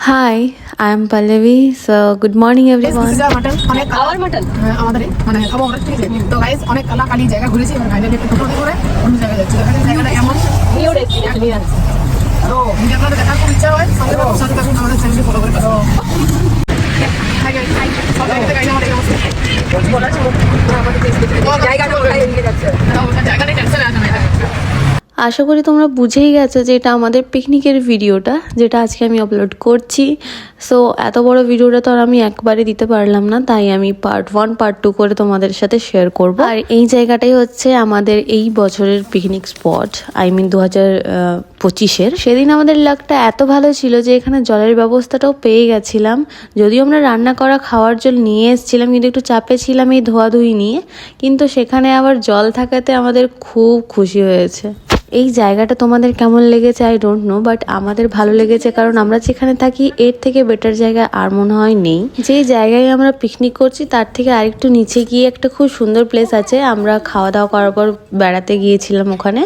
Hi, I'm Pallavi. So, good morning everyone. Our mutton আমাদের মানে খাবো আমরা ঠিক আছে তো গাইস অনেক কালাকালি জায়গা ঘুরেছি এবার ফাইনালি একটা টোটো করে অন্য জায়গায় যাচ্ছি জায়গাটা এমন নিউ রেস্টুরেন্ট তো যদি আপনাদের দেখার খুব ইচ্ছা হয় সাথে থাকুন আমাদের চ্যানেলটি ফলো করে তো হাই গাইস সব জায়গাতে গাইস আমাদের অবস্থা জায়গাটা কোথায় নিয়ে যাচ্ছে জায়গাটা টেনশন আছে না আশা করি তোমরা বুঝেই গেছো যে এটা আমাদের পিকনিকের ভিডিওটা, যেটা আজকে আমি আপলোড করছি। সো এত বড় ভিডিওটা তো আর আমি একবারে দিতে পারলাম না, তাই আমি পার্ট 1 পার্ট 2 করে তোমাদের সাথে শেয়ার করব। আর এই জায়গাটাই হচ্ছে আমাদের এই বছরের পিকনিক স্পট, আই মিন 2025-এর। সেদিন আমাদের লাকটা এত ভালো ছিল যে এখানে জলের ব্যবস্থাটাও পেয়ে গেছিলাম। যদিও আমরা রান্না করা খাওয়ার জল নিয়ে এসেছিলাম, কিন্তু একটু চাপে ছিলাম এই ধোয়াধুয়ি নিয়ে, কিন্তু সেখানে আবার জল থাকাতে আমাদের খুব খুশি হয়েছে। এই জায়গাটা তোমাদের কেমন লেগেছে আই ডোন্ট নো, বাট আমাদের ভালো লেগেছে, কারণ আমরা যেখানে থাকি এর থেকে বেটার জায়গা আর মনে হয় নেই। যে জায়গায় আমরা পিকনিক করছি তার থেকে আরেকটু নিচে গিয়ে একটা খুব সুন্দর প্লেস আছে, আমরা খাওয়া দাওয়া করার পর বেড়াতে গিয়েছিলাম ওখানে।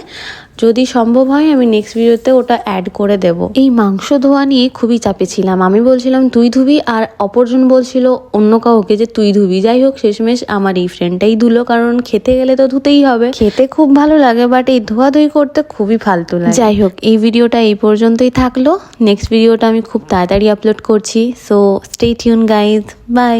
যদি সম্ভব হয় আমি নেক্সট ভিডিওতে ওটা অ্যাড করে দেব। এই মাংস ধোয়া নিয়ে খুবই চাপে ছিলাম, আমি বলছিলাম তুই ধুবি আর অপরজন বলছিল অন্য কাউকে যে তুই ধুবি। যাই হোক শেষমেশ আমার এই ফ্রেন্ডটাই ধুলো, কারণ খেতে গেলে তো ধুতেই হবে। খেতে খুব ভালো লাগে বাট এই ধোয়াধুয়ি করতে খুবই ফালতু লাগে। যাই হোক এই ভিডিওটা এই পর্যন্তই থাকলো, নেক্সট ভিডিওটা আমি খুব তাড়াতাড়ি আপলোড করছি। So stay tune guys, by.